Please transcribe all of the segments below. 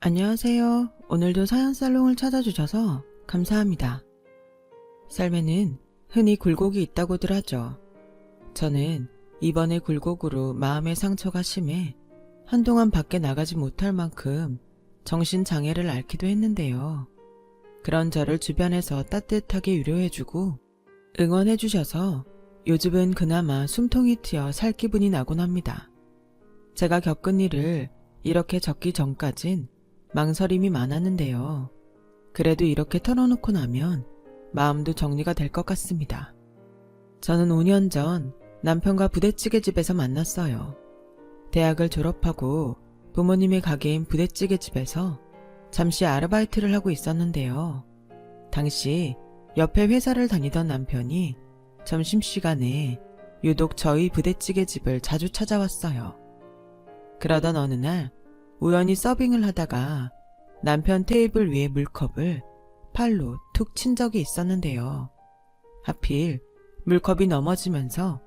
안녕하세요. 오늘도 사연살롱을 찾아주셔서 감사합니다. 삶에는 흔히 굴곡이 있다고들 하죠. 저는 이번에 굴곡으로 마음의 상처가 심해 한동안 밖에 나가지 못할 만큼 정신장애를 앓기도 했는데요. 그런 저를 주변에서 따뜻하게 위로해주고 응원해주셔서 요즘은 그나마 숨통이 트여 살 기분이 나곤 합니다. 제가 겪은 일을 이렇게 적기 전까진 망설임이 많았는데요. 그래도 이렇게 털어놓고 나면 마음도 정리가 될 것 같습니다. 저는 5년 전 남편과 부대찌개집에서 만났어요. 대학을 졸업하고 부모님의 가게인 부대찌개집에서 잠시 아르바이트를 하고 있었는데요. 당시 옆에 회사를 다니던 남편이 점심시간에 유독 저희 부대찌개집을 자주 찾아왔어요. 그러던 어느 날 우연히 서빙을 하다가 남편 테이블 위에 물컵을 팔로 툭 친 적이 있었는데요. 하필 물컵이 넘어지면서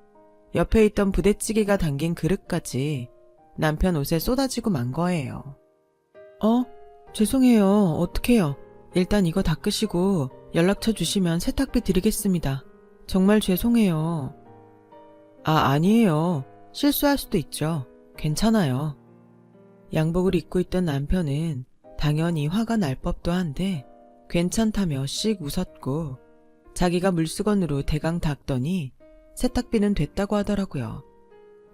옆에 있던 부대찌개가 담긴 그릇까지 남편 옷에 쏟아지고 만 거예요. 죄송해요. 어떡해요. 일단 이거 닦으시고 연락처 주시면 세탁비 드리겠습니다. 정말 죄송해요. 아니에요. 실수할 수도 있죠. 괜찮아요. 양복을 입고 있던 남편은 당연히 화가 날 법도 한데 괜찮다며 씩 웃었고 자기가 물수건으로 대강 닦더니 세탁비는 됐다고 하더라고요.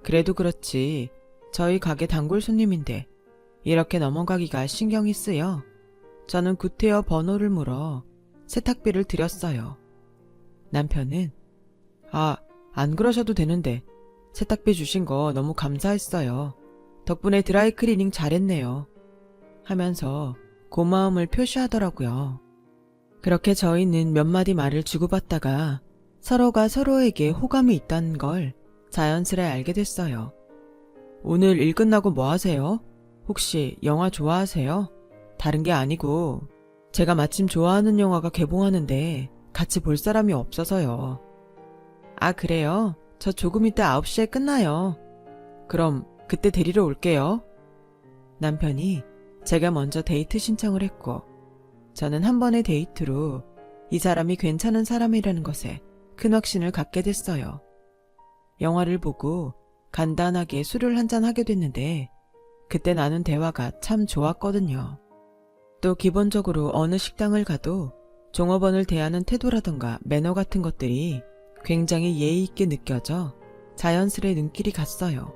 그래도 그렇지 저희 가게 단골 손님인데 이렇게 넘어가기가 신경이 쓰여 저는 구태여 번호를 물어 세탁비를 드렸어요. 남편은 안 그러셔도 되는데 세탁비 주신 거 너무 감사했어요. 덕분에 드라이클리닝 잘했네요. 하면서 고마움을 표시하더라고요. 그렇게 저희는 몇 마디 말을 주고받다가 서로가 서로에게 호감이 있다는 걸 자연스레 알게 됐어요. 오늘 일 끝나고 뭐 하세요? 혹시 영화 좋아하세요? 다른 게 아니고 제가 마침 좋아하는 영화가 개봉하는데 같이 볼 사람이 없어서요. 그래요? 저 조금 이따 9시에 끝나요. 그럼 그때 데리러 올게요. 남편이 제가 먼저 데이트 신청을 했고 저는 한 번의 데이트로 이 사람이 괜찮은 사람이라는 것에 큰 확신을 갖게 됐어요. 영화를 보고 간단하게 술을 한잔 하게 됐는데 그때 나눈 대화가 참 좋았거든요. 또 기본적으로 어느 식당을 가도 종업원을 대하는 태도라던가 매너 같은 것들이 굉장히 예의 있게 느껴져 자연스레 눈길이 갔어요.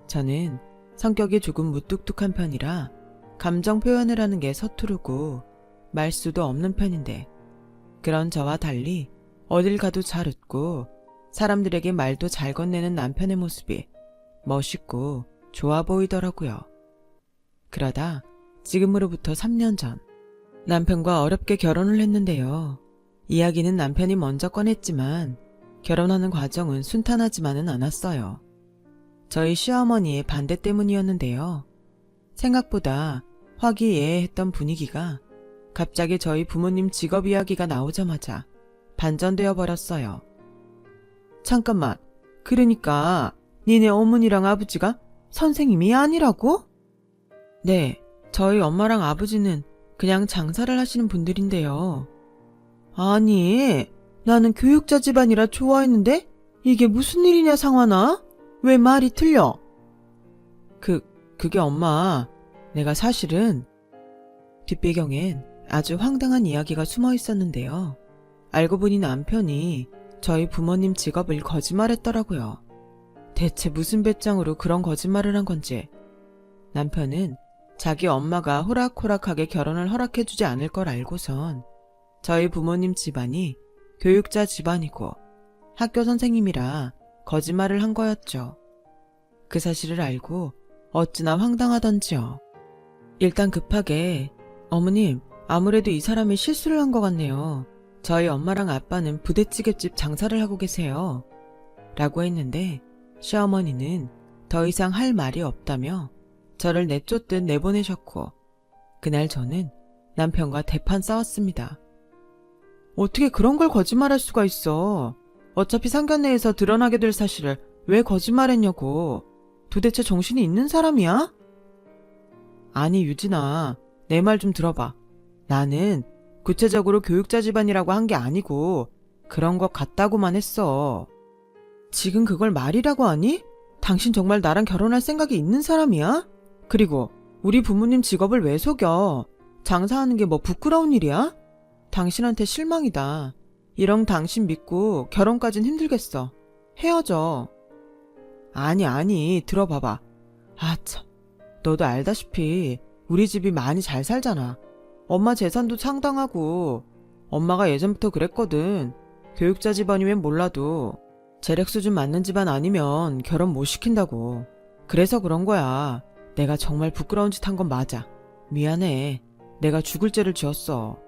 저는 성격이 조금 무뚝뚝한 편이라 감정 표현을 하는 게 서투르고 말수도 없는 편인데 그런 저와 달리 어딜 가도 잘 웃고 사람들에게 말도 잘 건네는 남편의 모습이 멋있고 좋아 보이더라고요. 그러다 지금으로부터 3년 전 남편과 어렵게 결혼을 했는데요. 이야기는 남편이 먼저 꺼냈지만 결혼하는 과정은 순탄하지만은 않았어요. 저희 시어머니의 반대 때문이었는데요. 생각보다 화기애애했던 분위기가 갑자기 저희 부모님 직업 이야기가 나오자마자 반전되어 버렸어요. 잠깐만, 그러니까 니네 어머니랑 아버지가 선생님이 아니라고? 네, 저희 엄마랑 아버지는 그냥 장사를 하시는 분들인데요. 아니, 나는 교육자 집안이라 좋아했는데 이게 무슨 일이냐 상환아? 왜 말이 틀려? 그게 엄마, 내가 사실은 뒷배경엔 아주 황당한 이야기가 숨어 있었는데요. 알고 보니 남편이 저희 부모님 직업을 거짓말했더라고요. 대체 무슨 배짱으로 그런 거짓말을 한 건지. 남편은 자기 엄마가 호락호락하게 결혼을 허락해주지 않을 걸 알고선 저희 부모님 집안이 교육자 집안이고 학교 선생님이라 거짓말을 한 거였죠. 그 사실을 알고 어찌나 황당하던지요. 일단 급하게 어머님, 아무래도 이 사람이 실수를 한 것 같네요. 저희 엄마랑 아빠는 부대찌개집 장사를 하고 계세요. 라고 했는데 시어머니는 더 이상 할 말이 없다며 저를 내쫓듯 내보내셨고 그날 저는 남편과 대판 싸웠습니다. 어떻게 그런 걸 거짓말할 수가 있어. 어차피 상견례에서 드러나게 될 사실을 왜 거짓말했냐고. 도대체 정신이 있는 사람이야? 아니, 유진아, 내 말 좀 들어봐. 나는 구체적으로 교육자 집안이라고 한 게 아니고 그런 것 같다고만 했어. 지금 그걸 말이라고 하니? 당신 정말 나랑 결혼할 생각이 있는 사람이야? 그리고 우리 부모님 직업을 왜 속여? 장사하는 게 뭐 부끄러운 일이야? 당신한테 실망이다. 이런 당신 믿고 결혼까진 힘들겠어. 헤어져. 아니, 들어봐봐. 아, 참. 너도 알다시피 우리 집이 많이 잘 살잖아. 엄마 재산도 상당하고 엄마가 예전부터 그랬거든. 교육자 집안이면 몰라도 재력 수준 맞는 집안 아니면 결혼 못 시킨다고. 그래서 그런 거야. 내가 정말 부끄러운 짓 한 건 맞아. 미안해. 내가 죽을 죄를 지었어.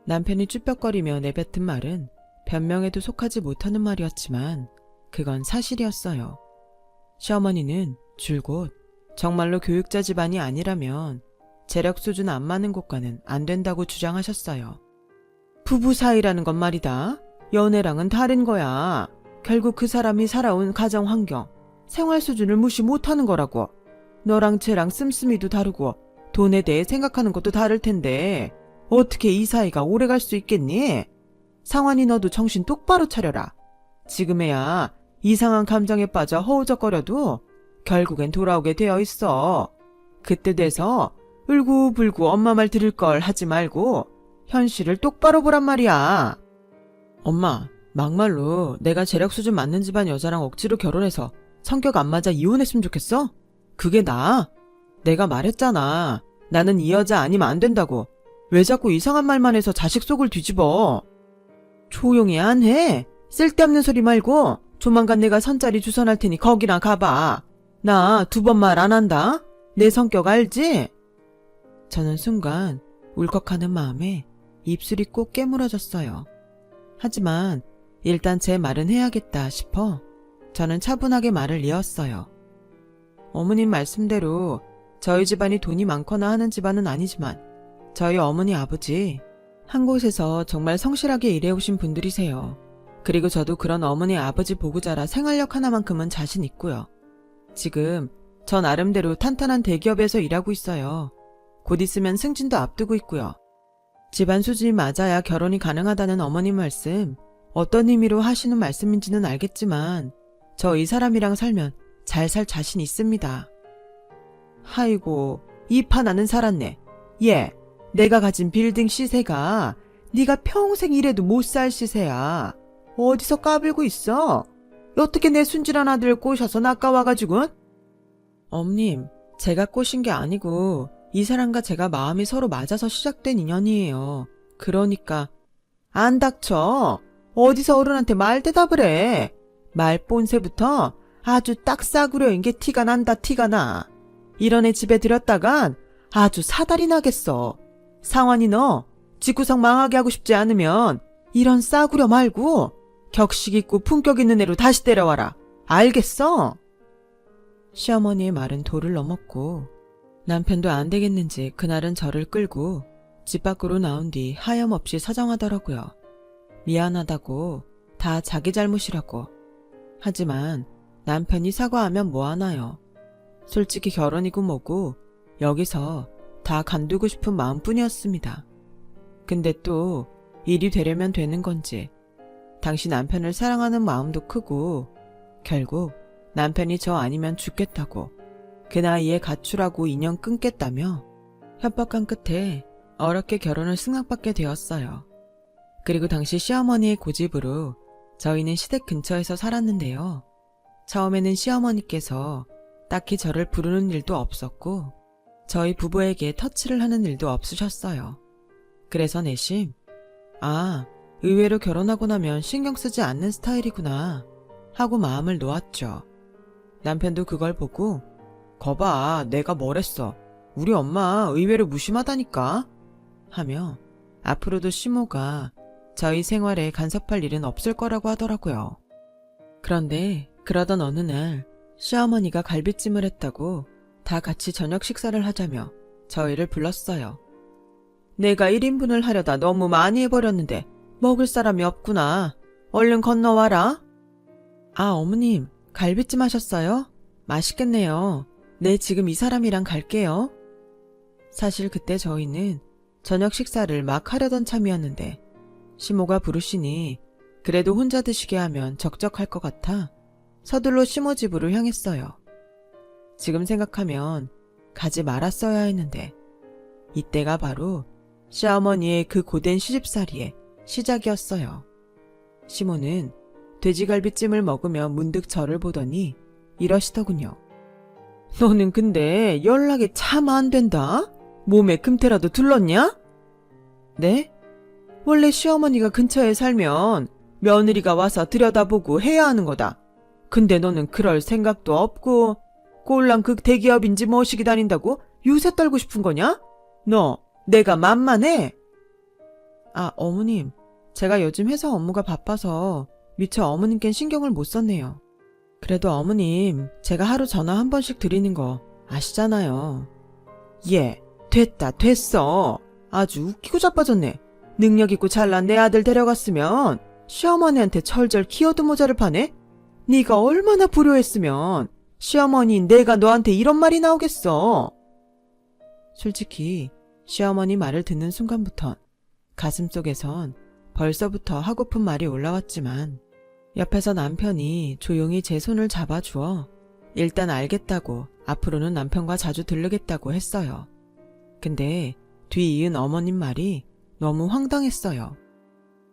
남편이 쭈뼛거리며 내뱉은 말은 변명에도 속하지 못하는 말이었지만 그건 사실이었어요. 시어머니는 줄곧 정말로 교육자 집안이 아니라면 재력 수준 안 맞는 곳과는 안 된다고 주장하셨어요. 부부 사이라는 건 말이다. 연애랑은 다른 거야. 결국 그 사람이 살아온 가정 환경, 생활 수준을 무시 못하는 거라고. 너랑 쟤랑 씀씀이도 다르고 돈에 대해 생각하는 것도 다를 텐데 어떻게 이 사이가 오래 갈 수 있겠니? 상환이 너도 정신 똑바로 차려라. 지금에야 이상한 감정에 빠져 허우적거려도 결국엔 돌아오게 되어 있어. 그때 돼서 울고불고 엄마 말 들을 걸 하지 말고 현실을 똑바로 보란 말이야. 엄마, 막말로 내가 재력 수준 맞는 집안 여자랑 억지로 결혼해서 성격 안 맞아 이혼했으면 좋겠어? 그게 나아? 내가 말했잖아. 나는 이 여자 아니면 안 된다고. 왜 자꾸 이상한 말만 해서 자식 속을 뒤집어? 조용히 안 해. 쓸데없는 소리 말고 조만간 내가 선자리 주선할 테니 거기나 가봐. 나 2번 말 안 한다. 내 성격 알지? 저는 순간 울컥하는 마음에 입술이 꼭 깨물어졌어요. 하지만 일단 제 말은 해야겠다 싶어 저는 차분하게 말을 이었어요. 어머님 말씀대로 저희 집안이 돈이 많거나 하는 집안은 아니지만 저희 어머니 아버지 한 곳에서 정말 성실하게 일해오신 분들이세요. 그리고 저도 그런 어머니 아버지 보고 자라 생활력 하나만큼은 자신 있고요. 지금 저 나름대로 탄탄한 대기업에서 일하고 있어요. 곧 있으면 승진도 앞두고 있고요. 집안 수준이 맞아야 결혼이 가능하다는 어머님 말씀 어떤 의미로 하시는 말씀인지는 알겠지만 저 이 사람이랑 살면 잘 살 자신 있습니다. 아이고, 입 하나는 살았네. 얘, 내가 가진 빌딩 시세가 네가 평생 일해도 못 살 시세야. 어디서 까불고 있어? 어떻게 내 순진한 아들 꼬셔서 낚아와가지고? 어머님, 제가 꼬신 게 아니고 이 사람과 제가 마음이 서로 맞아서 시작된 인연이에요. 그러니까 안 닥쳐. 어디서 어른한테 말 대답을 해. 말 본새부터 아주 딱 싸구려인 게 티가 난다 티가 나. 이런 애 집에 들였다간 아주 사달이 나겠어. 상환이 너 집구석 망하게 하고 싶지 않으면 이런 싸구려 말고 격식 있고 품격 있는 애로 다시 데려와라. 알겠어? 시어머니의 말은 도를 넘었고 남편도 안 되겠는지 그날은 저를 끌고 집 밖으로 나온 뒤 하염없이 사정하더라고요. 미안하다고, 다 자기 잘못이라고. 하지만 남편이 사과하면 뭐하나요. 솔직히 결혼이고 뭐고 여기서 다 간두고 싶은 마음뿐이었습니다. 근데 또 일이 되려면 되는 건지 당시 남편을 사랑하는 마음도 크고 결국 남편이 저 아니면 죽겠다고 그 나이에 가출하고 인연 끊겠다며 협박한 끝에 어렵게 결혼을 승낙받게 되었어요. 그리고 당시 시어머니의 고집으로 저희는 시댁 근처에서 살았는데요. 처음에는 시어머니께서 딱히 저를 부르는 일도 없었고 저희 부부에게 터치를 하는 일도 없으셨어요. 그래서 내심 아, 의외로 결혼하고 나면 신경 쓰지 않는 스타일이구나 하고 마음을 놓았죠. 남편도 그걸 보고 거봐, 내가 뭐랬어. 우리 엄마 의외로 무심하다니까 하며 앞으로도 시모가 저희 생활에 간섭할 일은 없을 거라고 하더라고요. 그런데 그러던 어느 날 시어머니가 갈비찜을 했다고 다 같이 저녁 식사를 하자며 저희를 불렀어요. 내가 1인분을 하려다 너무 많이 해버렸는데 먹을 사람이 없구나. 얼른 건너와라. 아, 어머님, 갈비찜 하셨어요? 맛있겠네요. 네, 지금 이 사람이랑 갈게요. 사실 그때 저희는 저녁 식사를 막 하려던 참이었는데 시모가 부르시니 그래도 혼자 드시게 하면 적적할 것 같아 서둘러 시모 집으로 향했어요. 지금 생각하면 가지 말았어야 했는데 이때가 바로 시어머니의 그 고된 시집살이의 시작이었어요. 시모는 돼지갈비찜을 먹으며 문득 저를 보더니 이러시더군요. 너는 근데 연락이 참 안 된다? 몸에 금태라도 둘렀냐? 네? 원래 시어머니가 근처에 살면 며느리가 와서 들여다보고 해야 하는 거다. 근데 너는 그럴 생각도 없고 꼴랑 그 대기업인지 뭐시기 다닌다고 유세 떨고 싶은 거냐? 너 내가 만만해? 아, 어머님. 제가 요즘 회사 업무가 바빠서 미처 어머님께는 신경을 못 썼네요. 그래도 어머님, 제가 하루 전화 한 번씩 드리는 거 아시잖아요. 예, 됐어. 아주 웃기고 자빠졌네. 능력 있고 잘난 내 아들 데려갔으면 시어머니한테 철절 키워도 모자를 파네? 네가 얼마나 불효했으면 시어머니인 내가 너한테 이런 말이 나오겠어. 솔직히 시어머니 말을 듣는 순간부터 가슴속에선 벌써부터 하고픈 말이 올라왔지만 옆에서 남편이 조용히 제 손을 잡아주어 일단 알겠다고 앞으로는 남편과 자주 들르겠다고 했어요. 근데 뒤이은 어머님 말이 너무 황당했어요.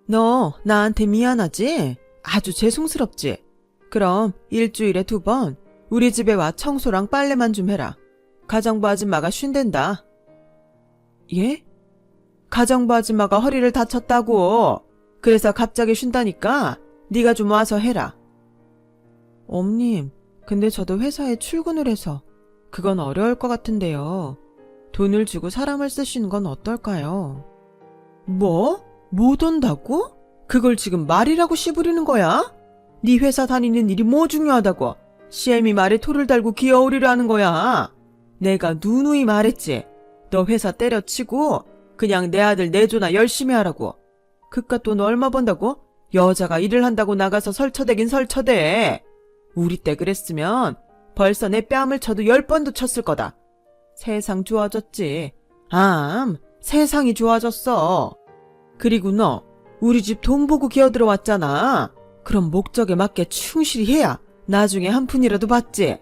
너 나한테 미안하지? 아주 죄송스럽지? 그럼 일주일에 2번 우리 집에 와 청소랑 빨래만 좀 해라. 가정부 아줌마가 쉰댄다. 예? 가정부 아줌마가 허리를 다쳤다고. 그래서 갑자기 쉰다니까 네가 좀 와서 해라. 엄님, 근데 저도 회사에 출근을 해서 그건 어려울 것 같은데요. 돈을 주고 사람을 쓰시는 건 어떨까요? 뭐? 못 온다고? 그걸 지금 말이라고 씨부리는 거야? 네 회사 다니는 일이 뭐 중요하다고 CM이 말에 토를 달고 기어오리려 하는 거야. 내가 누누이 말했지. 너 회사 때려치고 그냥 내 아들 내조나 열심히 하라고. 그깟 돈 얼마 번다고? 여자가 일을 한다고 나가서 설쳐대긴 설쳐대. 우리 때 그랬으면 벌써 내 뺨을 쳐도 10번도 쳤을 거다. 세상 좋아졌지. 세상이 좋아졌어. 그리고 너 우리 집 돈 보고 기어들어왔잖아. 그럼 목적에 맞게 충실히 해야 나중에 한 푼이라도 받지.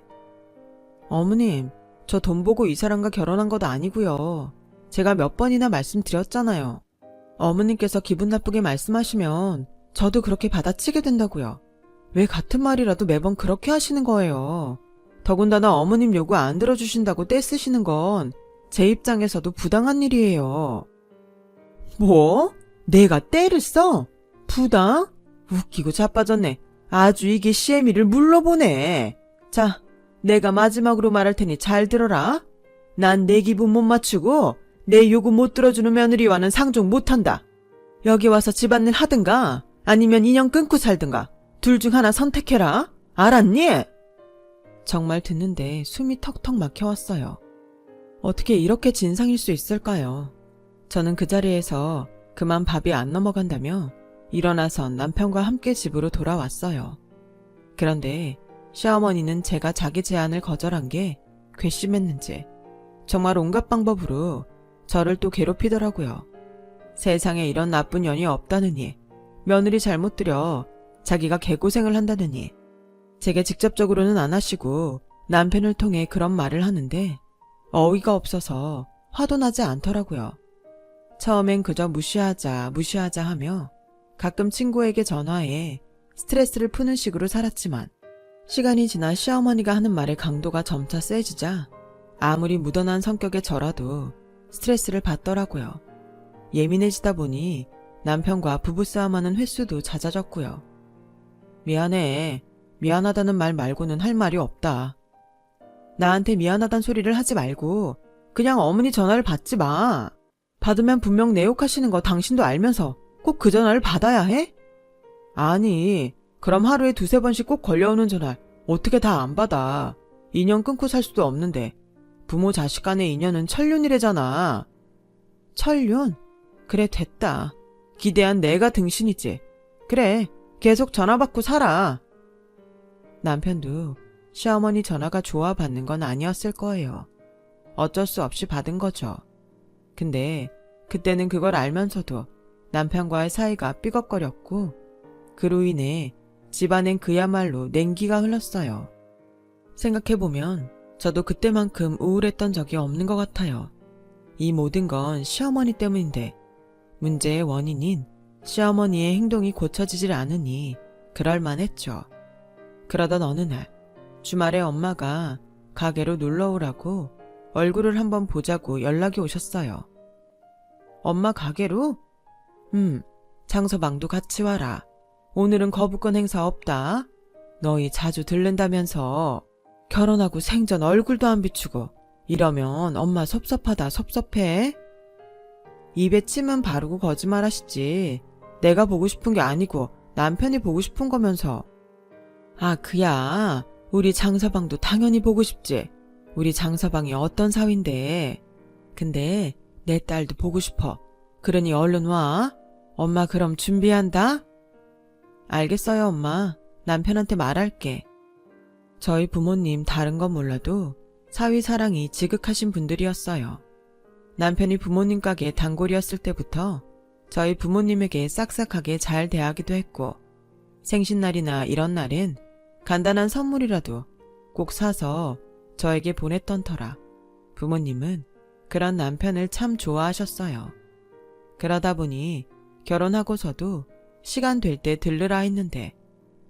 어머님, 저 돈 보고 이 사람과 결혼한 것도 아니고요. 제가 몇 번이나 말씀드렸잖아요. 어머님께서 기분 나쁘게 말씀하시면 저도 그렇게 받아치게 된다고요. 왜 같은 말이라도 매번 그렇게 하시는 거예요. 더군다나 어머님 요구 안 들어주신다고 떼쓰시는 건 제 입장에서도 부당한 일이에요. 뭐? 내가 떼를 써? 부당? 웃기고 자빠졌네. 아주 이게 CM이를 물러보네. 자, 내가 마지막으로 말할 테니 잘 들어라. 난 내 기분 못 맞추고 내 요구 못 들어주는 며느리와는 상종 못한다. 여기 와서 집안일 하든가 아니면 인연 끊고 살든가 둘 중 하나 선택해라. 알았니? 정말 듣는데 숨이 턱턱 막혀왔어요. 어떻게 이렇게 진상일 수 있을까요? 저는 그 자리에서 그만 밥이 안 넘어간다며 일어나선 남편과 함께 집으로 돌아왔어요. 그런데 시어머니는 제가 자기 제안을 거절한 게 괘씸했는지 정말 온갖 방법으로 저를 또 괴롭히더라고요. 세상에 이런 나쁜 년이 없다느니, 며느리 잘못 들여 자기가 개고생을 한다느니, 제게 직접적으로는 안 하시고 남편을 통해 그런 말을 하는데 어이가 없어서 화도 나지 않더라고요. 처음엔 그저 무시하자 하며 가끔 친구에게 전화해 스트레스를 푸는 식으로 살았지만 시간이 지나 시어머니가 하는 말의 강도가 점차 세지자 아무리 묻어난 성격의 저라도 스트레스를 받더라고요. 예민해지다 보니 남편과 부부싸움하는 횟수도 잦아졌고요. 미안해. 미안하다는 말 말고는 할 말이 없다. 나한테 미안하단 소리를 하지 말고 그냥 어머니 전화를 받지 마. 받으면 분명 내 욕하시는 거 당신도 알면서 꼭 그 전화를 받아야 해? 아니, 그럼 하루에 2-3번씩 꼭 걸려오는 전화 어떻게 다 안 받아. 인연 끊고 살 수도 없는데 부모 자식 간의 인연은 천륜이래잖아. 천륜? 그래 됐다. 기대한 내가 등신이지. 그래 계속 전화 받고 살아. 남편도 시어머니 전화가 좋아 받는 건 아니었을 거예요. 어쩔 수 없이 받은 거죠. 근데 그때는 그걸 알면서도 남편과의 사이가 삐걱거렸고 그로 인해 집안엔 그야말로 냉기가 흘렀어요. 생각해보면 저도 그때만큼 우울했던 적이 없는 것 같아요. 이 모든 건 시어머니 때문인데 문제의 원인인 시어머니의 행동이 고쳐지질 않으니 그럴만했죠. 그러던 어느 날 주말에 엄마가 가게로 놀러오라고 얼굴을 한번 보자고 연락이 오셨어요. 엄마 가게로? 장서방도 같이 와라. 오늘은 거부권 행사 없다. 너희 자주 들른다면서 결혼하고 생전 얼굴도 안 비추고 이러면 엄마 섭섭하다 섭섭해. 입에 침은 바르고 거짓말하시지. 내가 보고 싶은 게 아니고 남편이 보고 싶은 거면서. 아 그야 우리 장서방도 당연히 보고 싶지. 우리 장서방이 어떤 사위인데. 근데 내 딸도 보고 싶어. 그러니 얼른 와. 엄마 그럼 준비한다. 알겠어요 엄마. 남편한테 말할게. 저희 부모님 다른 건 몰라도 사위 사랑이 지극하신 분들이었어요. 남편이 부모님 가게 단골이었을 때부터 저희 부모님에게 싹싹하게 잘 대하기도 했고 생신날이나 이런 날엔 간단한 선물이라도 꼭 사서 저에게 보냈던 터라 부모님은 그런 남편을 참 좋아하셨어요. 그러다 보니 결혼하고서도 시간 될 때 들르라 했는데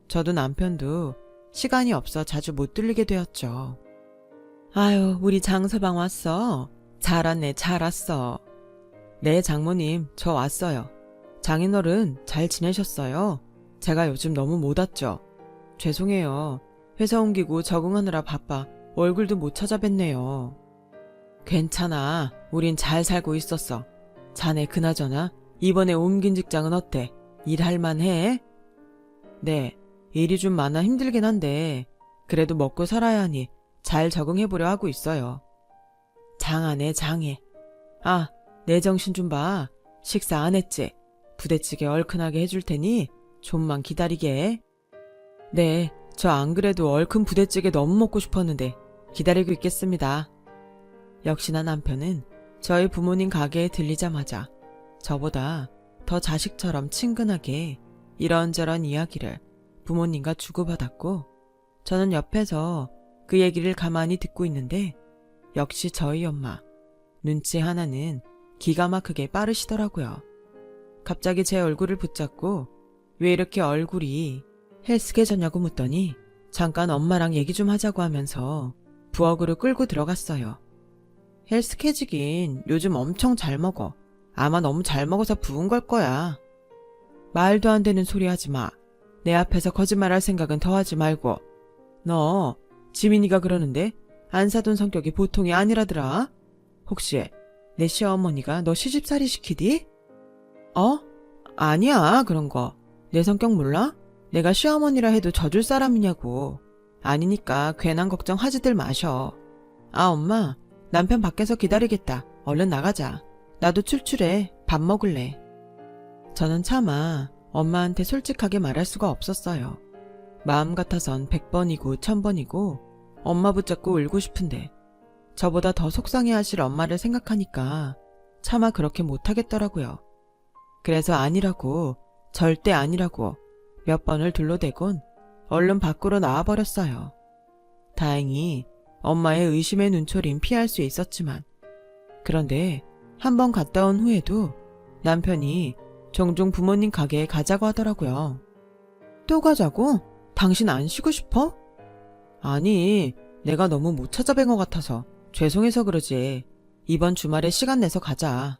저도 남편도 시간이 없어 자주 못 들리게 되었죠. 아유 우리 장서방 왔어. 잘 왔네 잘 왔어. 네 장모님 저 왔어요. 장인어른 잘 지내셨어요? 제가 요즘 너무 못 왔죠. 죄송해요. 회사 옮기고 적응하느라 바빠 얼굴도 못 찾아뵀네요. 괜찮아. 우린 잘 살고 있었어. 자네 그나저나 이번에 옮긴 직장은 어때? 일할 만해? 네. 일이 좀 많아 힘들긴 한데 그래도 먹고 살아야 하니 잘 적응해보려 하고 있어요. 장하네 장해. 아, 내 정신 좀 봐. 식사 안 했지? 부대찌개 얼큰하게 해줄 테니 좀만 기다리게 해. 네, 저 안 그래도 얼큰 부대찌개 너무 먹고 싶었는데 기다리고 있겠습니다. 역시나 남편은 저희 부모님 가게에 들리자마자 저보다 더 자식처럼 친근하게 이런저런 이야기를 부모님과 주고받았고 저는 옆에서 그 얘기를 가만히 듣고 있는데 역시 저희 엄마 눈치 하나는 기가 막히게 빠르시더라고요. 갑자기 제 얼굴을 붙잡고 왜 이렇게 얼굴이 헬스케졌냐고 묻더니 잠깐 엄마랑 얘기 좀 하자고 하면서 부엌으로 끌고 들어갔어요. 헬스케지긴 요즘 엄청 잘 먹어. 아마 너무 잘 먹어서 부은 걸 거야. 말도 안 되는 소리 하지 마. 내 앞에서 거짓말할 생각은 더 하지 말고. 너 지민이가 그러는데 안 사돈 성격이 보통이 아니라더라. 혹시 내 시어머니가 너 시집살이 시키디? 어? 아니야 그런 거. 내 성격 몰라? 내가 시어머니라 해도 져줄 사람이냐고. 아니니까 괜한 걱정하지들 마셔. 아 엄마 남편 밖에서 기다리겠다. 얼른 나가자. 나도 출출해. 밥 먹을래. 저는 차마 엄마한테 솔직하게 말할 수가 없었어요. 마음 같아선 100번이고 1000번이고 엄마 붙잡고 울고 싶은데 저보다 더 속상해하실 엄마를 생각하니까 차마 그렇게 못하겠더라고요. 그래서 아니라고 절대 아니라고 몇 번을 둘러대곤 얼른 밖으로 나와버렸어요. 다행히 엄마의 의심의 눈초림 피할 수 있었지만 그런데 한 번 갔다 온 후에도 남편이 종종 부모님 가게에 가자고 하더라고요. 또 가자고? 당신 안 쉬고 싶어? 아니, 내가 너무 못 찾아뵌 것 같아서 죄송해서 그러지. 이번 주말에 시간 내서 가자.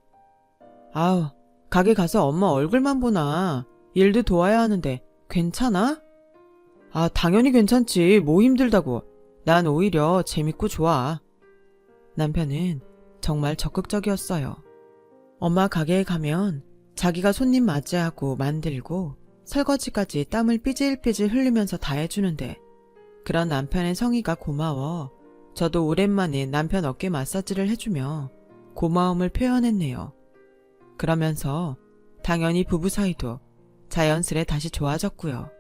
아우, 가게 가서 엄마 얼굴만 보나. 일도 도와야 하는데 괜찮아? 아, 당연히 괜찮지. 뭐 힘들다고. 난 오히려 재밌고 좋아. 남편은 정말 적극적이었어요. 엄마 가게에 가면 자기가 손님 맞이하고 만들고 설거지까지 땀을 삐질삐질 흘리면서 다 해주는데 그런 남편의 성의가 고마워 저도 오랜만에 남편 어깨 마사지를 해주며 고마움을 표현했네요. 그러면서 당연히 부부 사이도 자연스레 다시 좋아졌고요.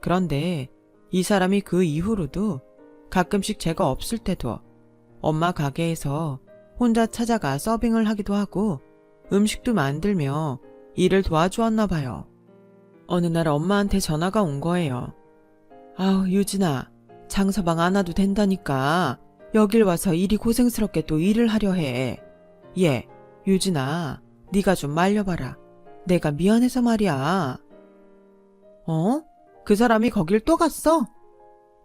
그런데 이 사람이 그 이후로도 가끔씩 제가 없을 때도 엄마 가게에서 혼자 찾아가 서빙을 하기도 하고 음식도 만들며 일을 도와주었나 봐요. 어느 날 엄마한테 전화가 온 거예요. 아우, 유진아, 장서방 안 와도 된다니까. 여길 와서 이리 고생스럽게 또 일을 하려 해. 얘, 유진아, 네가 좀 말려봐라. 내가 미안해서 말이야. 어? 그 사람이 거길 또 갔어?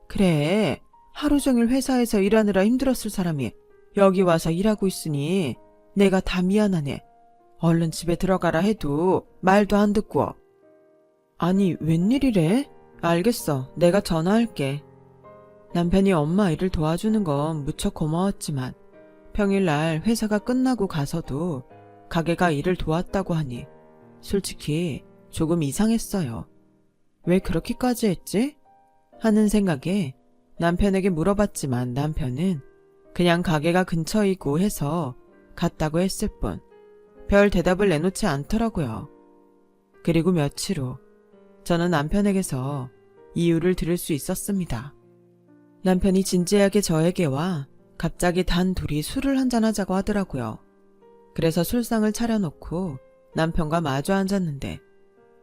그래, 하루 종일 회사에서 일하느라 힘들었을 사람이 여기 와서 일하고 있으니 내가 다 미안하네. 얼른 집에 들어가라 해도 말도 안 듣고. 아니, 웬일이래? 알겠어, 내가 전화할게. 남편이 엄마 일을 도와주는 건 무척 고마웠지만 평일날 회사가 끝나고 가서도 가게가 일을 도왔다고 하니 솔직히 조금 이상했어요. 왜 그렇게까지 했지? 하는 생각에 남편에게 물어봤지만 남편은 그냥 가게가 근처이고 해서 갔다고 했을 뿐 별 대답을 내놓지 않더라고요. 그리고 며칠 후 저는 남편에게서 이유를 들을 수 있었습니다. 남편이 진지하게 저에게 와 갑자기 단 둘이 술을 한잔하자고 하더라고요. 그래서 술상을 차려놓고 남편과 마주 앉았는데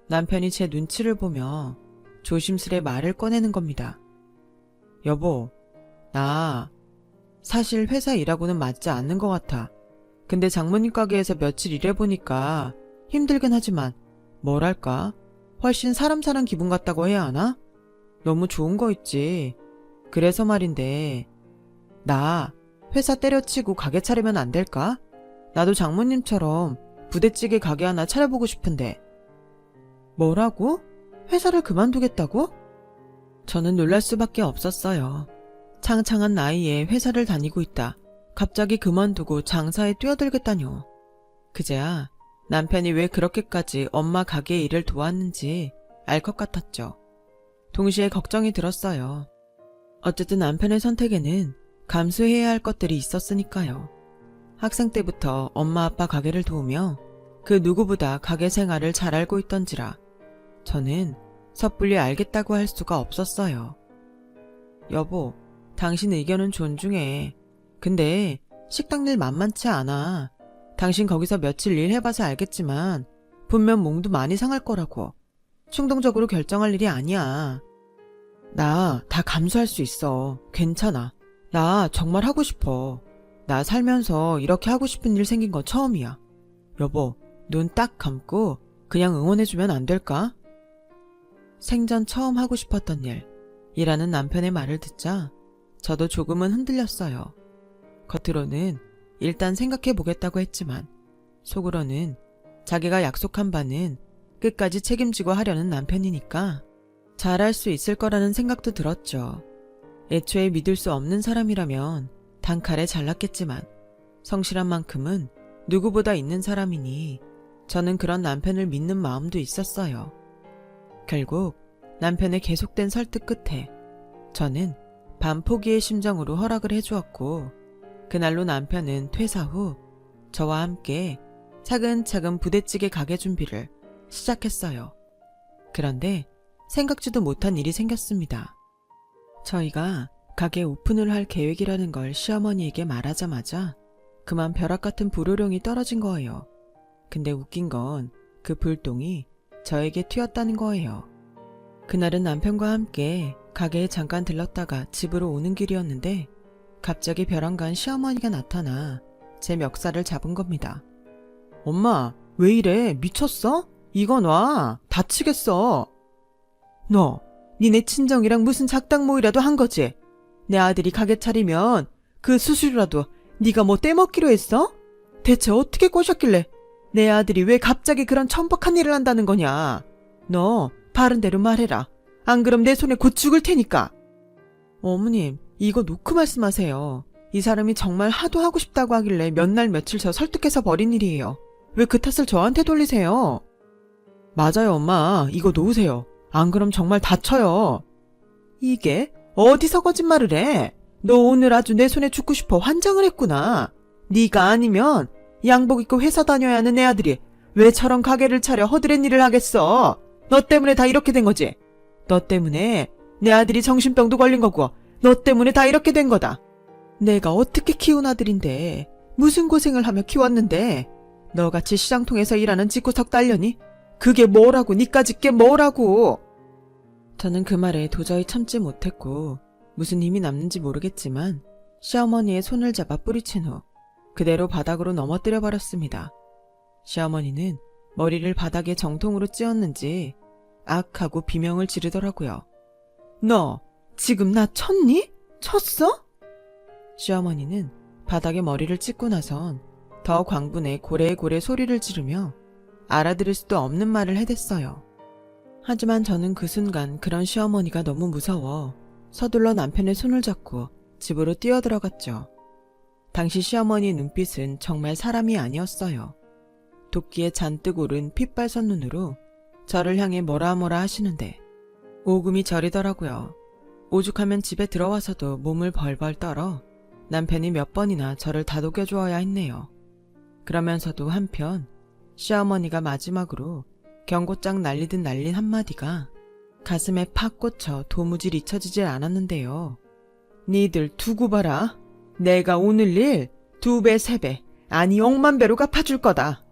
남편이 제 눈치를 보며 조심스레 말을 꺼내는 겁니다. 여보, 나 사실 회사 일하고는 맞지 않는 것 같아. 근데 장모님 가게에서 며칠 일해보니까 힘들긴 하지만 뭐랄까 훨씬 사람 사는 기분 같다고 해야 하나? 너무 좋은 거 있지. 그래서 말인데 나 회사 때려치고 가게 차리면 안 될까? 나도 장모님처럼 부대찌개 가게 하나 차려보고 싶은데. 뭐라고? 회사를 그만두겠다고? 저는 놀랄 수밖에 없었어요. 창창한 나이에 회사를 다니고 있다. 갑자기 그만두고 장사에 뛰어들겠다뇨. 그제야 남편이 왜 그렇게까지 엄마 가게 일을 도왔는지 알 것 같았죠. 동시에 걱정이 들었어요. 어쨌든 남편의 선택에는 감수해야 할 것들이 있었으니까요. 학생 때부터 엄마 아빠 가게를 도우며 그 누구보다 가게 생활을 잘 알고 있던지라 저는 섣불리 알겠다고 할 수가 없었어요. 여보, 당신 의견은 존중해. 근데 식당 일 만만치 않아. 당신 거기서 며칠 일 해봐서 알겠지만 분명 몸도 많이 상할 거라고. 충동적으로 결정할 일이 아니야. 나 다 감수할 수 있어. 괜찮아. 나 정말 하고 싶어. 나 살면서 이렇게 하고 싶은 일 생긴 건 처음이야. 여보, 눈 딱 감고 그냥 응원해주면 안 될까? 생전 처음 하고 싶었던 일이라는 남편의 말을 듣자 저도 조금은 흔들렸어요. 겉으로는 일단 생각해보겠다고 했지만 속으로는 자기가 약속한 바는 끝까지 책임지고 하려는 남편이니까 잘할 수 있을 거라는 생각도 들었죠. 애초에 믿을 수 없는 사람이라면 단칼에 잘났겠지만 성실한 만큼은 누구보다 있는 사람이니 저는 그런 남편을 믿는 마음도 있었어요. 결국 남편의 계속된 설득 끝에 저는 반포기의 심정으로 허락을 해주었고 그날로 남편은 퇴사 후 저와 함께 차근차근 부대찌개 가게 준비를 시작했어요. 그런데 생각지도 못한 일이 생겼습니다. 저희가 가게 오픈을 할 계획이라는 걸 시어머니에게 말하자마자 그만 벼락 같은 불호령이 떨어진 거예요. 근데 웃긴 건 그 불똥이 저에게 튀었다는 거예요. 그날은 남편과 함께 가게에 잠깐 들렀다가 집으로 오는 길이었는데 갑자기 벼랑간 시어머니가 나타나 제 멱살을 잡은 겁니다. 엄마, 왜 이래? 미쳤어? 이거 놔. 다치겠어. 너, 니네 친정이랑 무슨 작당 모이라도 한 거지? 내 아들이 가게 차리면 그 수수료라도 네가 뭐 떼먹기로 했어? 대체 어떻게 꼬셨길래 내 아들이 왜 갑자기 그런 천박한 일을 한다는 거냐? 너 바른 대로 말해라. 안 그럼 내 손에 곧 죽을 테니까. 어머님, 이거 놓고 말씀하세요. 이 사람이 정말 하도 하고 싶다고 하길래 몇 날 며칠 저 설득해서 벌인 일이에요. 왜 그 탓을 저한테 돌리세요? 맞아요, 엄마. 이거 놓으세요. 안 그럼 정말 다쳐요. 이게 어디서 거짓말을 해? 너 오늘 아주 내 손에 죽고 싶어 환장을 했구나. 네가 아니면 양복 입고 회사 다녀야 하는 내 아들이 왜 저런 가게를 차려 허드렛 일을 하겠어? 너 때문에 다 이렇게 된 거지? 너 때문에 내 아들이 정신병도 걸린 거고 너 때문에 다 이렇게 된 거다. 내가 어떻게 키운 아들인데 무슨 고생을 하며 키웠는데 너같이 시장통에서 일하는 집구석 딸려니? 그게 뭐라고 니까짓 게 뭐라고. 저는 그 말에 도저히 참지 못했고 무슨 힘이 남는지 모르겠지만 시어머니의 손을 잡아 뿌리친 후 그대로 바닥으로 넘어뜨려 버렸습니다. 시어머니는 머리를 바닥에 정통으로 찧었는지 악 하고 비명을 지르더라고요. 너 지금 나 쳤니? 쳤어? 시어머니는 바닥에 머리를 찍고 나선 더 광분해 고래고래 소리를 지르며 알아들을 수도 없는 말을 해댔어요. 하지만 저는 그 순간 그런 시어머니가 너무 무서워 서둘러 남편의 손을 잡고 집으로 뛰어들어갔죠. 당시 시어머니의 눈빛은 정말 사람이 아니었어요. 도끼에 잔뜩 오른 핏발선 눈으로 저를 향해 뭐라 하시는데 오금이 저리더라고요. 오죽하면 집에 들어와서도 몸을 벌벌 떨어 남편이 몇 번이나 저를 다독여 주어야 했네요. 그러면서도 한편 시어머니가 마지막으로 경고장 날리듯 날린 한마디가 가슴에 팍 꽂혀 도무지 잊혀지질 않았는데요. 니들 두고 봐라. 내가 오늘 일 2배, 3배, 아니 億만 배로 갚아줄 거다.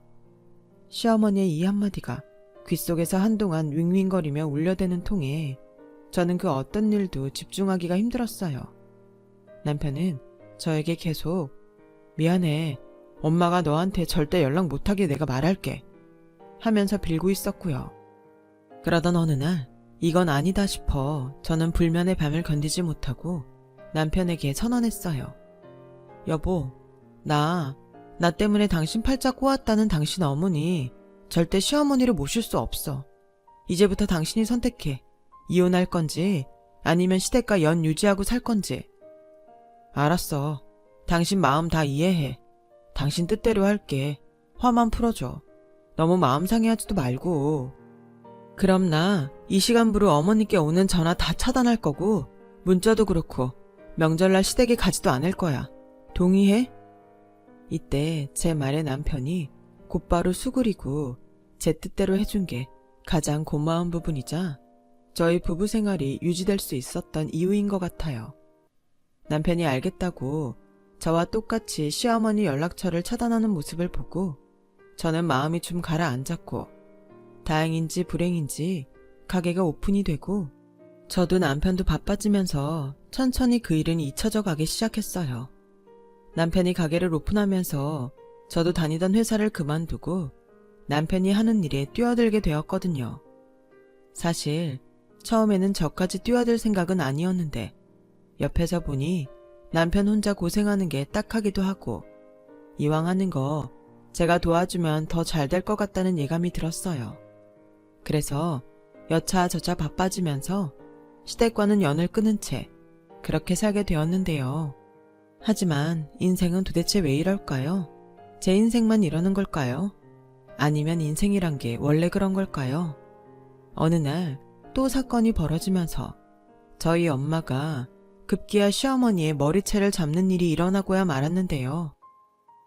시어머니의 이 한마디가 귓속에서 한동안 윙윙거리며 울려대는 통에 저는 그 어떤 일도 집중하기가 힘들었어요. 남편은 저에게 계속 미안해. 엄마가 너한테 절대 연락 못하게 내가 말할게. 하면서 빌고 있었고요. 그러던 어느 날 이건 아니다 싶어 저는 불면의 밤을 견디지 못하고 남편에게 선언했어요. 여보, 나 때문에 당신 팔자 꼬았다는 당신 어머니 절대 시어머니를 모실 수 없어. 이제부터 당신이 선택해. 이혼할 건지 아니면 시댁과 연 유지하고 살 건지. 알았어. 당신 마음 다 이해해. 당신 뜻대로 할게. 화만 풀어줘. 너무 마음 상해하지도 말고. 그럼 나 이 시간부로 어머니께 오는 전화 다 차단할 거고 문자도 그렇고 명절날 시댁에 가지도 않을 거야. 동의해? 이때 제 말에 남편이 곧바로 수그리고 제 뜻대로 해준 게 가장 고마운 부분이자 저희 부부 생활이 유지될 수 있었던 이유인 것 같아요. 남편이 알겠다고 저와 똑같이 시어머니 연락처를 차단하는 모습을 보고 저는 마음이 좀 가라앉았고 다행인지 불행인지 가게가 오픈이 되고 저도 남편도 바빠지면서 천천히 그 일은 잊혀져 가기 시작했어요. 남편이 가게를 오픈하면서 저도 다니던 회사를 그만두고 남편이 하는 일에 뛰어들게 되었거든요. 사실 처음에는 저까지 뛰어들 생각은 아니었는데 옆에서 보니 남편 혼자 고생하는 게 딱하기도 하고 이왕 하는 거 제가 도와주면 더 잘 될 것 같다는 예감이 들었어요. 그래서 여차저차 바빠지면서 시댁과는 연을 끊은 채 그렇게 살게 되었는데요. 하지만 인생은 도대체 왜 이럴까요? 제 인생만 이러는 걸까요? 아니면 인생이란 게 원래 그런 걸까요? 어느 날 또 사건이 벌어지면서 저희 엄마가 급기야 시어머니의 머리채를 잡는 일이 일어나고야 말았는데요.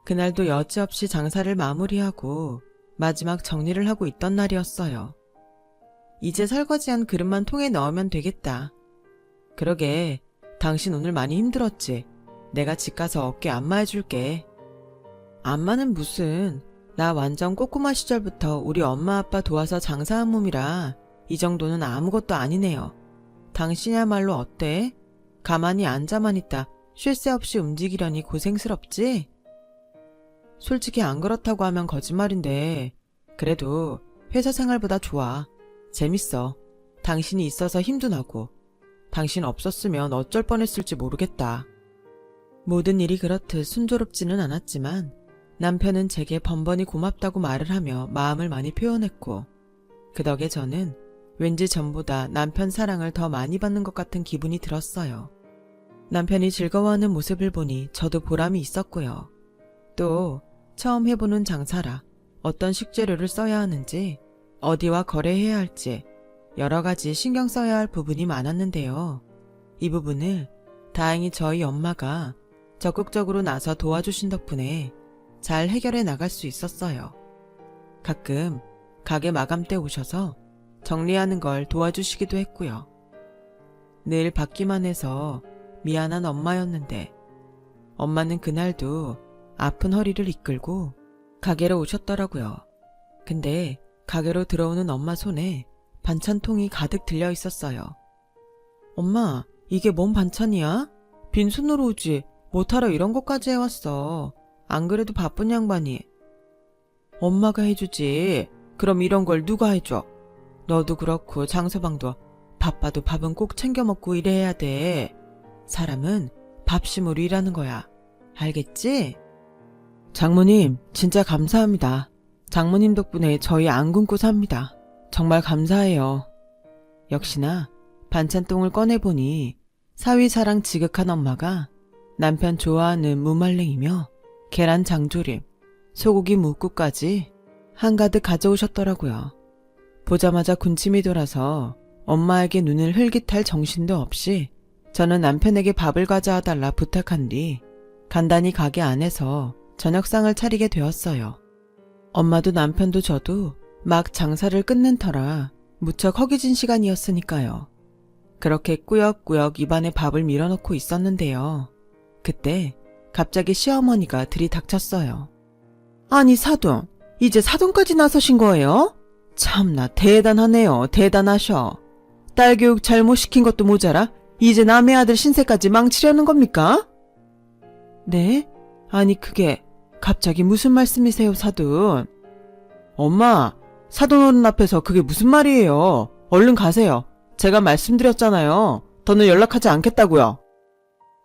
그날도 여지없이 장사를 마무리하고 마지막 정리를 하고 있던 날이었어요. 이제 설거지한 그릇만 통에 넣으면 되겠다. 그러게, 당신 오늘 많이 힘들었지? 내가 집 가서 어깨 안마해줄게. 안마는 무슨, 나 완전 꼬꼬마 시절부터 우리 엄마 아빠 도와서 장사한 몸이라 이 정도는 아무것도 아니네요. 당신이야말로 어때? 가만히 앉아만 있다 쉴 새 없이 움직이려니 고생스럽지? 솔직히 안 그렇다고 하면 거짓말인데 그래도 회사 생활보다 좋아. 재밌어. 당신이 있어서 힘도 나고 당신 없었으면 어쩔 뻔했을지 모르겠다. 모든 일이 그렇듯 순조롭지는 않았지만 남편은 제게 번번이 고맙다고 말을 하며 마음을 많이 표현했고 그 덕에 저는 왠지 전보다 남편 사랑을 더 많이 받는 것 같은 기분이 들었어요. 남편이 즐거워하는 모습을 보니 저도 보람이 있었고요. 또 처음 해보는 장사라 어떤 식재료를 써야 하는지 어디와 거래해야 할지 여러 가지 신경 써야 할 부분이 많았는데요. 이 부분을 다행히 저희 엄마가 적극적으로 나서 도와주신 덕분에 잘 해결해 나갈 수 있었어요. 가끔 가게 마감 때 오셔서 정리하는 걸 도와주시기도 했고요. 늘 받기만 해서 미안한 엄마였는데 엄마는 그날도 아픈 허리를 이끌고 가게로 오셨더라고요. 근데 가게로 들어오는 엄마 손에 반찬통이 가득 들려 있었어요. 엄마, 이게 뭔 반찬이야? 빈손으로 오지 못하러 이런 것까지 해왔어. 안 그래도 바쁜 양반이. 엄마가 해주지. 그럼 이런 걸 누가 해줘? 너도 그렇고 장서방도 바빠도 밥은 꼭 챙겨 먹고 일해야 돼. 사람은 밥심으로 일하는 거야. 알겠지? 장모님, 진짜 감사합니다. 장모님 덕분에 저희 안 굶고 삽니다. 정말 감사해요. 역시나 반찬통을 꺼내보니 사위사랑 지극한 엄마가 남편 좋아하는 무말랭이며 계란 장조림, 소고기 묵국까지 한가득 가져오셨더라고요. 보자마자 군침이 돌아서 엄마에게 눈을 흘깃할 정신도 없이 저는 남편에게 밥을 가져와달라 부탁한 뒤 간단히 가게 안에서 저녁상을 차리게 되었어요. 엄마도 남편도 저도 막 장사를 끝낸 터라 무척 허기진 시간이었으니까요. 그렇게 꾸역꾸역 입안에 밥을 밀어넣고 있었는데요. 그때 갑자기 시어머니가 들이닥쳤어요. 아니 사돈, 이제 사돈까지 나서신 거예요? 참나 대단하네요. 대단하셔. 딸 교육 잘못 시킨 것도 모자라 이제 남의 아들 신세까지 망치려는 겁니까? 네? 아니 그게 갑자기 무슨 말씀이세요 사돈? 엄마, 사돈 어른 앞에서 그게 무슨 말이에요. 얼른 가세요. 제가 말씀드렸잖아요. 더는 연락하지 않겠다고요.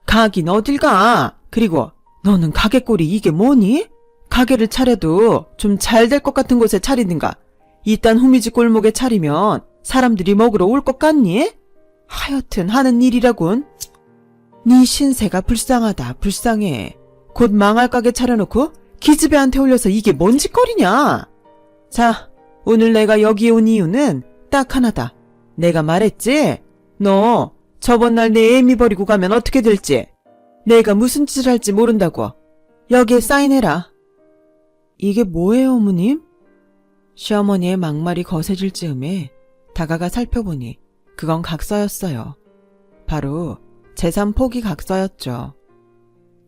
가긴 어딜 가. 그리고 너는 가게 꼴이 이게 뭐니? 가게를 차려도 좀 잘 될 것 같은 곳에 차리든가. 이딴 후미지 골목에 차리면 사람들이 먹으러 올 것 같니? 하여튼 하는 일이라군. 네 신세가 불쌍하다. 불쌍해. 곧 망할 가게 차려놓고 기집애한테 올려서 이게 뭔 짓거리냐. 자, 오늘 내가 여기 온 이유는 딱 하나다. 내가 말했지? 너 저번 날 내 애미 버리고 가면 어떻게 될지. 내가 무슨 짓을 할지 모른다고. 여기에 사인해라. 이게 뭐예요, 어머님? 시어머니의 막말이 거세질 즈음에 다가가 살펴보니 그건 각서였어요. 바로 재산 포기 각서였죠.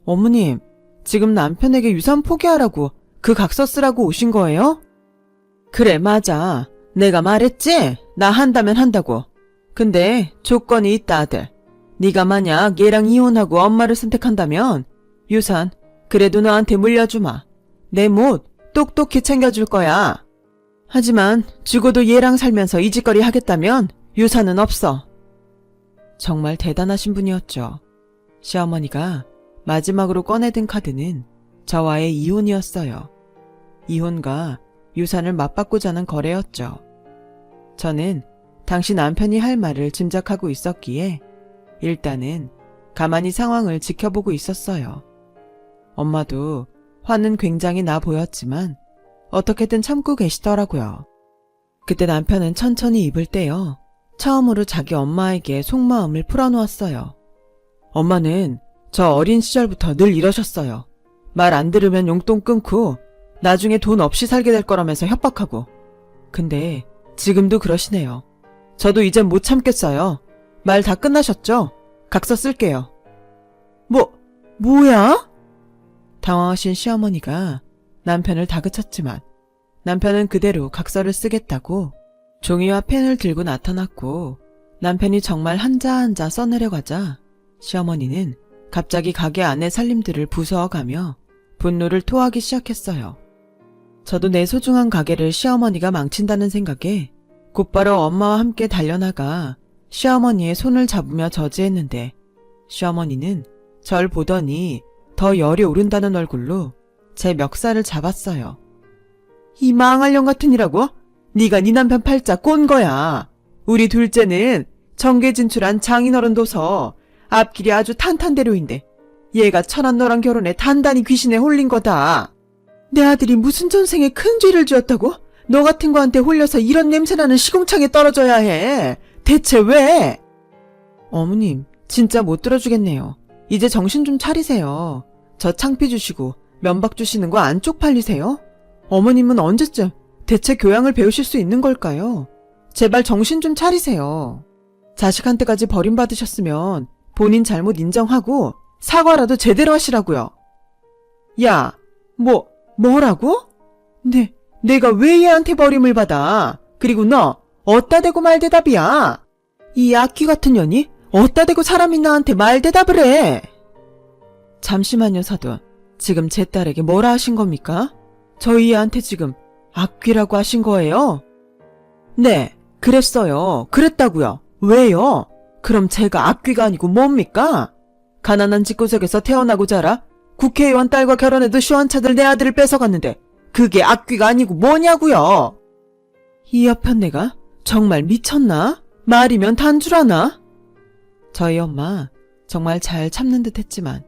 어머님, 지금 남편에게 유산 포기하라고 그 각서 쓰라고 오신 거예요? 그래, 맞아. 내가 말했지? 나 한다면 한다고. 근데 조건이 있다, 아들. 네가 만약 얘랑 이혼하고 엄마를 선택한다면 유산 그래도 너한테 물려주마. 내 못 똑똑히 챙겨줄 거야. 하지만 죽어도 얘랑 살면서 이 짓거리 하겠다면 유산은 없어. 정말 대단하신 분이었죠. 시어머니가 마지막으로 꺼내든 카드는 저와의 이혼이었어요. 이혼과 유산을 맞바꾸자는 거래였죠. 저는 당시 남편이 할 말을 짐작하고 있었기에 일단은 가만히 상황을 지켜보고 있었어요. 엄마도 화는 굉장히 나 보였지만 어떻게든 참고 계시더라고요. 그때 남편은 천천히 입을 떼어 처음으로 자기 엄마에게 속마음을 풀어놓았어요. 엄마는 저 어린 시절부터 늘 이러셨어요. 말 안 들으면 용돈 끊고 나중에 돈 없이 살게 될 거라면서 협박하고. 근데 지금도 그러시네요. 저도 이젠 못 참겠어요. 말 다 끝나셨죠? 각서 쓸게요. 뭐야? 당황하신 시어머니가 남편을 다그쳤지만 남편은 그대로 각서를 쓰겠다고 종이와 펜을 들고 나타났고 남편이 정말 한자 한자 써내려가자 시어머니는 갑자기 가게 안의 살림들을 부수어가며 분노를 토하기 시작했어요. 저도 내 소중한 가게를 시어머니가 망친다는 생각에 곧바로 엄마와 함께 달려나가 시어머니의 손을 잡으며 저지했는데 시어머니는 절 보더니 더 열이 오른다는 얼굴로 제 멱살을 잡았어요. 이 망할 년 같은 이라고? 네가 네 남편 팔자 꼰 거야. 우리 둘째는 정계 진출한 장인어른 둬서 앞길이 아주 탄탄대로인데 얘가 천한 너랑 결혼해 단단히 귀신에 홀린 거다. 내 아들이 무슨 전생에 큰 죄를 지었다고? 너 같은 거한테 홀려서 이런 냄새나는 시궁창에 떨어져야 해. 대체 왜? 어머님, 진짜 못 들어주겠네요. 이제 정신 좀 차리세요. 저 창피 주시고 면박 주시는 거 안 쪽팔리세요? 어머님은 언제쯤 대체 교양을 배우실 수 있는 걸까요? 제발 정신 좀 차리세요. 자식한테까지 버림받으셨으면 본인 잘못 인정하고 사과라도 제대로 하시라고요. 야, 뭐라고? 내가 왜 얘한테 버림을 받아? 그리고 너, 어따 대고 말대답이야? 이 악귀 같은 년이 어따 대고 사람이 나한테 말대답을 해? 잠시만요, 사돈. 지금 제 딸에게 뭐라 하신 겁니까? 저희 애한테 지금 악귀라고 하신 거예요? 네, 그랬어요. 그랬다고요. 왜요? 그럼 제가 악귀가 아니고 뭡니까? 가난한 집구석에서 태어나고 자라 국회의원 딸과 결혼해도 시원찮을 내 아들을 뺏어갔는데 그게 악귀가 아니고 뭐냐고요? 이 여편네가 정말 미쳤나? 말이면 단줄 아나? 저희 엄마 정말 잘 참는 듯 했지만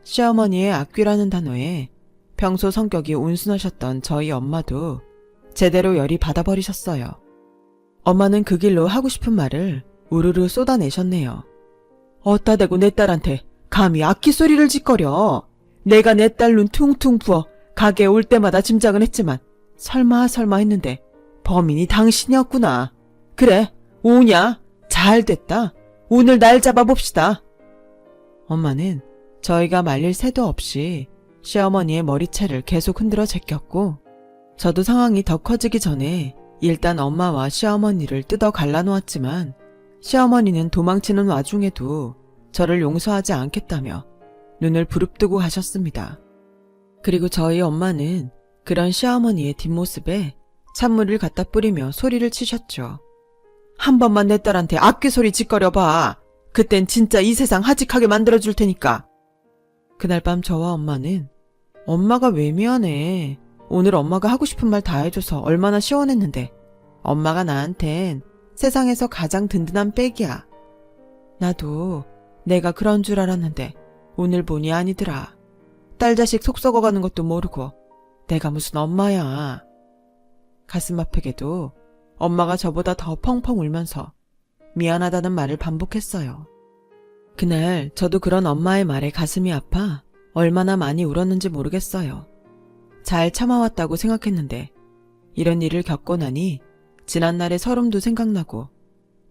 시어머니의 악귀라는 단어에 평소 성격이 온순하셨던 저희 엄마도 제대로 열이 받아버리셨어요. 엄마는 그 길로 하고 싶은 말을 우르르 쏟아내셨네요. 어따 대고 내 딸한테 감히 악기 소리를 짓거려. 내가 내 딸 눈 퉁퉁 부어 가게에 올 때마다 짐작은 했지만 설마 했는데 범인이 당신이었구나. 그래, 오냐? 잘 됐다. 오늘 날 잡아봅시다. 엄마는 저희가 말릴 새도 없이 시어머니의 머리채를 계속 흔들어 제꼈고 저도 상황이 더 커지기 전에 일단 엄마와 시어머니를 뜯어 갈라놓았지만 시어머니는 도망치는 와중에도 저를 용서하지 않겠다며 눈을 부릅뜨고 가셨습니다. 그리고 저희 엄마는 그런 시어머니의 뒷모습에 찬물을 갖다 뿌리며 소리를 치셨죠. 한 번만 내 딸한테 악귀 소리 짓거려봐. 그땐 진짜 이 세상 하직하게 만들어줄 테니까. 그날 밤 저와 엄마는 엄마가 왜 미안해. 오늘 엄마가 하고 싶은 말 다 해줘서 얼마나 시원했는데 엄마가 나한텐 세상에서 가장 든든한 백이야. 나도 내가 그런 줄 알았는데 오늘 보니 아니더라. 딸 자식 속 썩어가는 것도 모르고 내가 무슨 엄마야. 가슴 아프게도 엄마가 저보다 더 펑펑 울면서 미안하다는 말을 반복했어요. 그날 저도 그런 엄마의 말에 가슴이 아파 얼마나 많이 울었는지 모르겠어요. 잘 참아왔다고 생각했는데 이런 일을 겪고 나니 지난날의 서름도 생각나고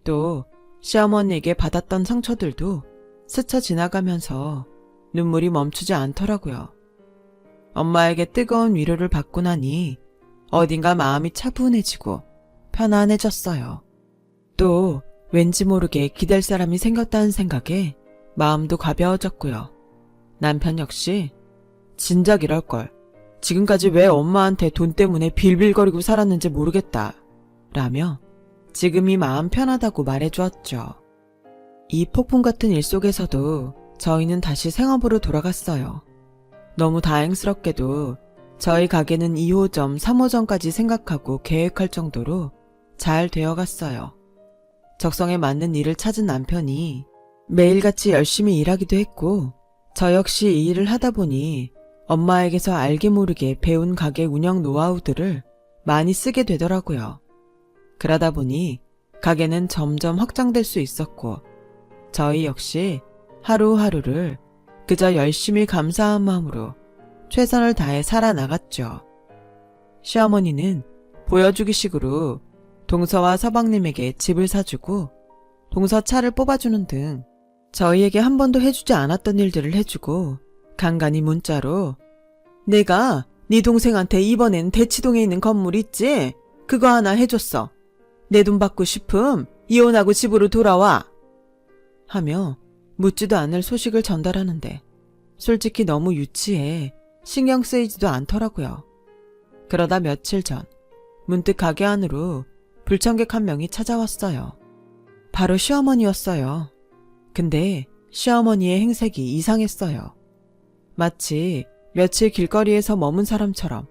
또 시어머니에게 받았던 상처들도 스쳐 지나가면서 눈물이 멈추지 않더라고요. 엄마에게 뜨거운 위로를 받고 나니 어딘가 마음이 차분해지고 편안해졌어요. 또 왠지 모르게 기댈 사람이 생겼다는 생각에 마음도 가벼워졌고요. 남편 역시 진작 이럴걸. 지금까지 왜 엄마한테 돈 때문에 빌빌거리고 살았는지 모르겠다. 라며 지금이 마음 편하다고 말해주었죠. 이 폭풍 같은 일 속에서도 저희는 다시 생업으로 돌아갔어요. 너무 다행스럽게도 저희 가게는 2호점, 3호점까지 생각하고 계획할 정도로 잘 되어갔어요. 적성에 맞는 일을 찾은 남편이 매일같이 열심히 일하기도 했고 저 역시 이 일을 하다 보니 엄마에게서 알게 모르게 배운 가게 운영 노하우들을 많이 쓰게 되더라고요. 그러다 보니 가게는 점점 확장될 수 있었고 저희 역시 하루하루를 그저 열심히 감사한 마음으로 최선을 다해 살아나갔죠. 시어머니는 보여주기식으로 동서와 서방님에게 집을 사주고 동서 차를 뽑아주는 등 저희에게 한 번도 해주지 않았던 일들을 해주고 간간히 문자로 내가 네 동생한테 이번엔 대치동에 있는 건물 있지? 그거 하나 해줬어. 내 돈 받고 싶음 이혼하고 집으로 돌아와. 하며 묻지도 않을 소식을 전달하는데 솔직히 너무 유치해 신경 쓰이지도 않더라고요. 그러다 며칠 전 문득 가게 안으로 불청객 한 명이 찾아왔어요. 바로 시어머니였어요. 근데 시어머니의 행색이 이상했어요. 마치 며칠 길거리에서 머문 사람처럼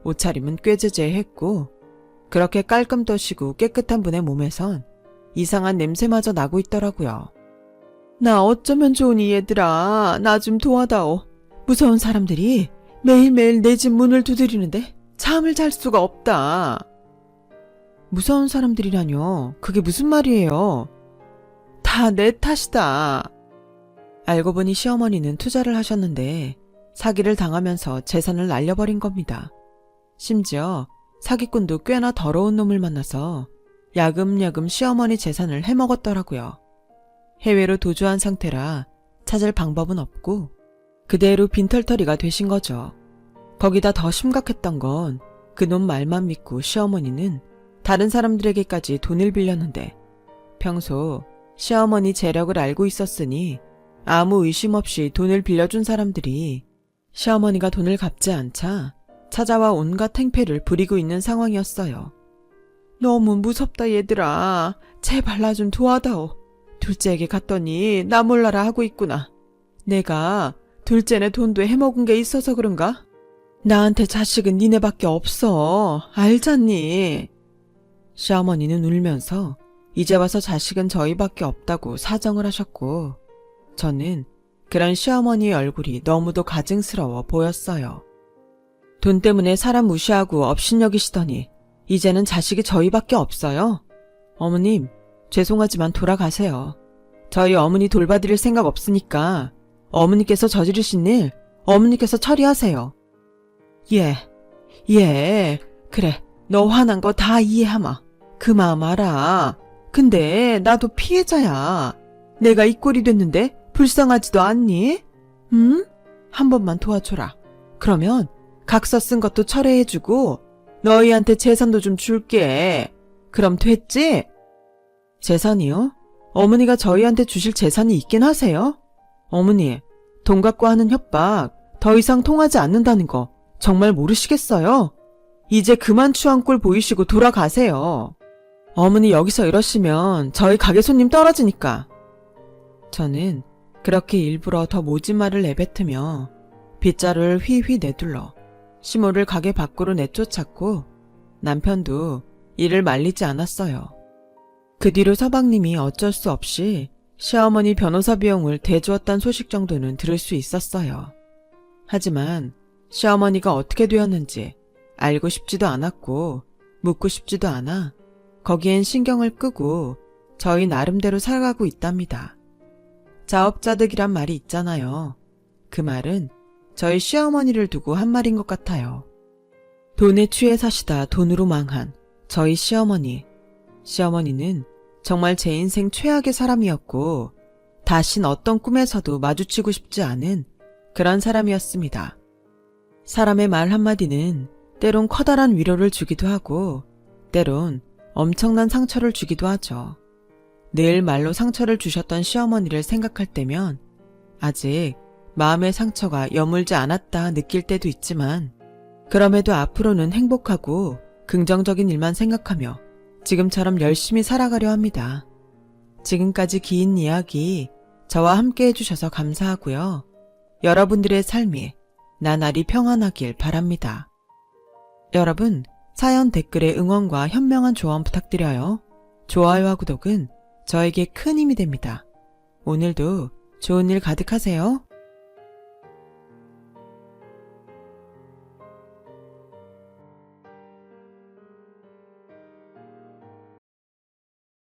옷차림은 꾀죄죄했고 그렇게 깔끔 떠시고 깨끗한 분의 몸에선 이상한 냄새마저 나고 있더라고요. 나 어쩌면 좋으니 얘들아, 나 좀 도와다오. 무서운 사람들이 매일매일 내 집 문을 두드리는데 잠을 잘 수가 없다. 무서운 사람들이라뇨? 그게 무슨 말이에요? 다 내 탓이다. 알고 보니 시어머니는 투자를 하셨는데 사기를 당하면서 재산을 날려버린 겁니다. 심지어 사기꾼도 꽤나 더러운 놈을 만나서 야금야금 시어머니 재산을 해먹었더라고요. 해외로 도주한 상태라 찾을 방법은 없고 그대로 빈털터리가 되신 거죠. 거기다 더 심각했던 건 그놈 말만 믿고 시어머니는 다른 사람들에게까지 돈을 빌렸는데 평소 시어머니 재력을 알고 있었으니 아무 의심 없이 돈을 빌려준 사람들이 시어머니가 돈을 갚지 않자 찾아와 온갖 행패를 부리고 있는 상황이었어요. 너무 무섭다 얘들아. 제발 나 좀 도와다오. 둘째에게 갔더니 나 몰라라 하고 있구나. 내가 둘째네 돈도 해먹은 게 있어서 그런가? 나한테 자식은 니네밖에 없어. 알잖니? 시어머니는 울면서 이제 와서 자식은 저희밖에 없다고 사정을 하셨고 저는 그런 시어머니의 얼굴이 너무도 가증스러워 보였어요. 돈 때문에 사람 무시하고 업신여기시더니 이제는 자식이 저희밖에 없어요. 어머님, 죄송하지만 돌아가세요. 저희 어머니 돌봐드릴 생각 없으니까 어머니께서 저지르신 일 어머니께서 처리하세요. 예, 그래, 너 화난 거 다 이해하마. 그 마음 알아. 근데 나도 피해자야. 내가 이 꼴이 됐는데 불쌍하지도 않니? 응? 한 번만 도와줘라. 그러면 각서 쓴 것도 철회해주고 너희한테 재산도 좀 줄게. 그럼 됐지? 재산이요? 어머니가 저희한테 주실 재산이 있긴 하세요? 어머니, 돈 갖고 하는 협박 더 이상 통하지 않는다는 거 정말 모르시겠어요? 이제 그만 추한 꼴 보이시고 돌아가세요. 어머니 여기서 이러시면 저희 가게 손님 떨어지니까. 저는 그렇게 일부러 더 모진 말을 내뱉으며 빗자루를 휘휘 내둘러 시모를 가게 밖으로 내쫓았고 남편도 이를 말리지 않았어요. 그 뒤로 서방님이 어쩔 수 없이 시어머니 변호사 비용을 대주었단 소식 정도는 들을 수 있었어요. 하지만 시어머니가 어떻게 되었는지 알고 싶지도 않았고 묻고 싶지도 않아 거기엔 신경을 끄고 저희 나름대로 살아가고 있답니다. 자업자득이란 말이 있잖아요. 그 말은 저희 시어머니를 두고 한 말인 것 같아요. 돈에 취해 사시다 돈으로 망한 저희 시어머니. 시어머니는 정말 제 인생 최악의 사람이었고 다신 어떤 꿈에서도 마주치고 싶지 않은 그런 사람이었습니다. 사람의 말 한마디는 때론 커다란 위로를 주기도 하고 때론 엄청난 상처를 주기도 하죠. 늘 말로 상처를 주셨던 시어머니를 생각할 때면 아직 마음의 상처가 여물지 않았다 느낄 때도 있지만 그럼에도 앞으로는 행복하고 긍정적인 일만 생각하며 지금처럼 열심히 살아가려 합니다. 지금까지 긴 이야기 저와 함께 해주셔서 감사하고요. 여러분들의 삶이 나날이 평안하길 바랍니다. 여러분, 사연 댓글에 응원과 현명한 조언 부탁드려요. 좋아요와 구독은 저에게 큰 힘이 됩니다. 오늘도 좋은 일 가득하세요.